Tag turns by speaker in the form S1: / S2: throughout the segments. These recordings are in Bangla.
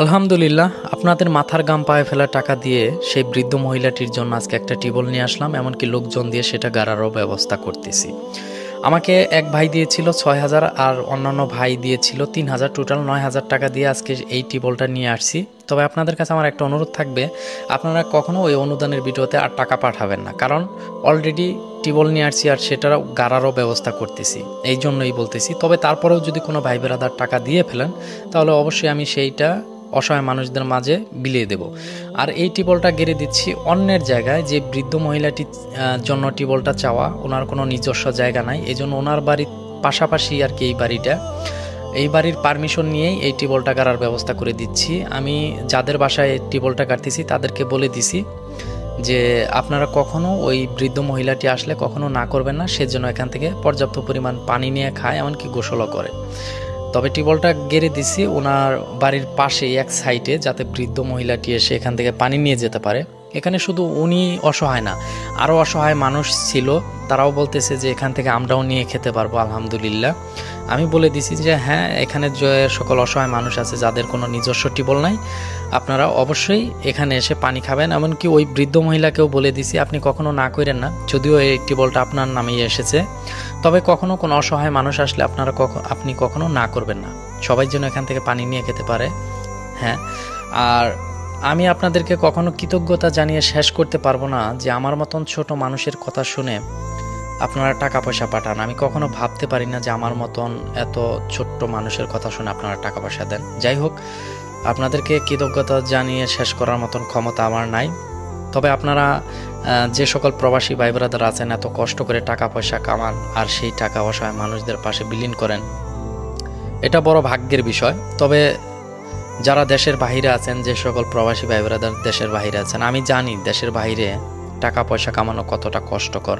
S1: আলহামদুলিল্লাহ, আপনাদের মাথার ঘাম পায়ে ফেলা টাকা দিয়ে সেই বৃদ্ধ মহিলাটির জন্য আজকে একটা টিউবওয়েল নিয়ে আসলাম। এমনকি লোকজন দিয়ে সেটা গাড়ারও ব্যবস্থা করতেছি। আমাকে এক ভাই দিয়েছিল ৬,০০০ আর অন্যান্য ভাই দিয়েছিল ৩,০০০, টোটাল ৯,০০০ টাকা দিয়ে আজকে এই টিউবওয়েলটা নিয়ে আসছি। তবে আপনাদের কাছে আমার একটা অনুরোধ থাকবে, আপনারা কখনও ওই অনুদানের ভিডিওতে আর টাকা পাঠাবেন না, কারণ অলরেডি টিউবওয়েল নিয়ে আসছি আর সেটার গাড়ারও ব্যবস্থা করতেছি, এই জন্যই বলতেছি। তবে তারপরেও যদি কোনো ভাই বেরাদার টাকা দিয়ে ফেলেন, তাহলে অবশ্যই আমি সেইটা অসহায় মানুষদের মাঝে বিলিয়ে দেব। আর এই টিউবওয়েলটা গেড়ে দিচ্ছি অন্যের জায়গায়, যে বৃদ্ধ মহিলাটির জন্য টিউবওয়েলটা চাওয়া, ওনার কোনো নিজস্ব জায়গা নাই, এই জন্য ওনার বাড়ির পাশাপাশি আর কি এই বাড়ির পারমিশন নিয়েই এই টিউবওয়েলটা গাড়ার ব্যবস্থা করে দিচ্ছি। আমি যাদের বাসায় টিউবওয়েলটা গাড়তেছি তাদেরকে বলে দিছি যে আপনারা কখনও ওই বৃদ্ধ মহিলাটি আসলে কখনো না করবেন না, সেজন্য এখান থেকে পর্যাপ্ত পরিমাণ পানি নিয়ে খায়, এমনকি গোসলও করে। তবে টিউবওয়েলটা গেড়ে দিছি ওনার বাড়ির পাশেই এক সাইডে, যাতে বৃদ্ধ মহিলাটি এসে এখান থেকে পানি নিয়ে যেতে পারে। এখানে শুধু উনি অসহায় না, আরও অসহায় মানুষ ছিল, তারাও বলতেছে যে এখান থেকে আমরাও নিয়ে খেতে পারবো। আলহামদুলিল্লাহ, আমি বলে দিছি যে হ্যাঁ, এখানে যে সকল অসহায় মানুষ আছে যাদের কোনো নিজস্ব টিউবওয়েল নাই, আপনারা অবশ্যই এখানে এসে পানি খাবেন। এমনকি ওই বৃদ্ধ মহিলাকেও বলে দিছি আপনি কখনো না করেন না, যদিও এই টিউবওয়েলটা আপনার নামেই এসেছে, তবে কখনো কোনো অসহায় মানুষ আসলে আপনি কখনো না করবেন না, সবাই যেন এখান থেকে পানি নিয়ে খেতে পারে। হ্যাঁ, আর আমি আপনাদেরকে কখনো কৃতজ্ঞতা জানিয়ে শেষ করতে পারবো না যে আমার মতন ছোট মানুষের কথা শুনে আপনারা টাকা পয়সা পাঠান। আমি কখনো ভাবতে পারি না যে আমার মতন এত ছোট্ট মানুষের কথা শুনে আপনারা টাকা পয়সা দেন। যাই হোক, আপনাদেরকে কৃতজ্ঞতা জানিয়ে শেষ করার মতন ক্ষমতা আমার নাই। তবে আপনারা যে সকল প্রবাসী ভাই ব্রাদার আছেন, এত কষ্ট করে টাকা পয়সা কামান আর সেই টাকা অসহায় মানুষদের পাশে বিলীন করেন, এটা বড় ভাগ্যের বিষয়। তবে যারা দেশের বাহিরে আছেন, যে সকল প্রবাসী ভাই ব্রাদার দেশের বাহিরে আছেন, আমি জানি দেশের বাহিরে টাকা পয়সা কামানো কতটা কষ্টকর।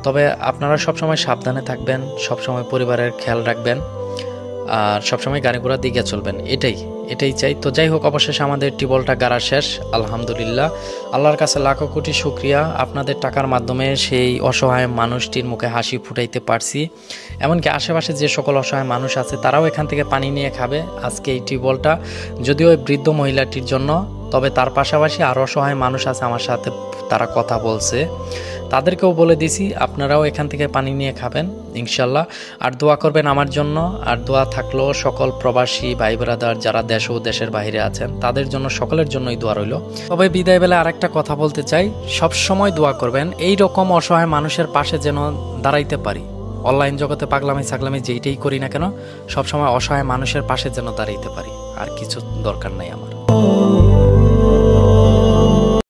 S1: তবে আপনারা সবসময় সাবধানে থাকবেন, সবসময় পরিবারের খেয়াল রাখবেন, আর সবসময় গাড়ি ঘোড়া দিকে চলবেন, এটাই চাই। তো যাই হোক, অবশেষে আমাদের টিউবওয়েলটা গাড়া শেষ। আলহামদুলিল্লাহ, আল্লাহর কাছে লাখো কোটি শুকরিয়া, আপনাদের টাকার মাধ্যমে সেই অসহায় মানুষটির মুখে হাসি ফুটাইতে পারছি। এমনকি আশেপাশে যে সকল অসহায় মানুষ আছে তারাও এখান থেকে পানি নিয়ে খাবে আজকে এই টিউবওয়েলটা, যদিও ওই বৃদ্ধ মহিলাটির জন্য। তবে তার পাশাপাশি আরও অসহায় মানুষ আছে আমার সাথে, তারা কথা বলছে, তাদেরকেও বলে দিছি আপনারাও এখান থেকে পানি নিয়ে খাবেন ইনশাল্লাহ। আর দোয়া করবেন আমার জন্য, আর দোয়া থাকলো সকল প্রবাসী ভাই ব্রাদার যারা দেশ ও দেশের বাইরে আছেন, তাদের জন্য, সকলের জন্যই দোয়া রইল। তবে বিদায় বেলা আরেকটা কথা বলতে চাই, সব সময় দোয়া করবেন এই রকম অসহায় মানুষের পাশে যেন দাঁড়াইতে পারি। অনলাইন জগতে পাগলামি ছাগলামি যেইটাই করি না কেন, সবসময় অসহায় মানুষের পাশে যেন দাঁড়াইতে পারি, আর কিছু দরকার নাই আমার।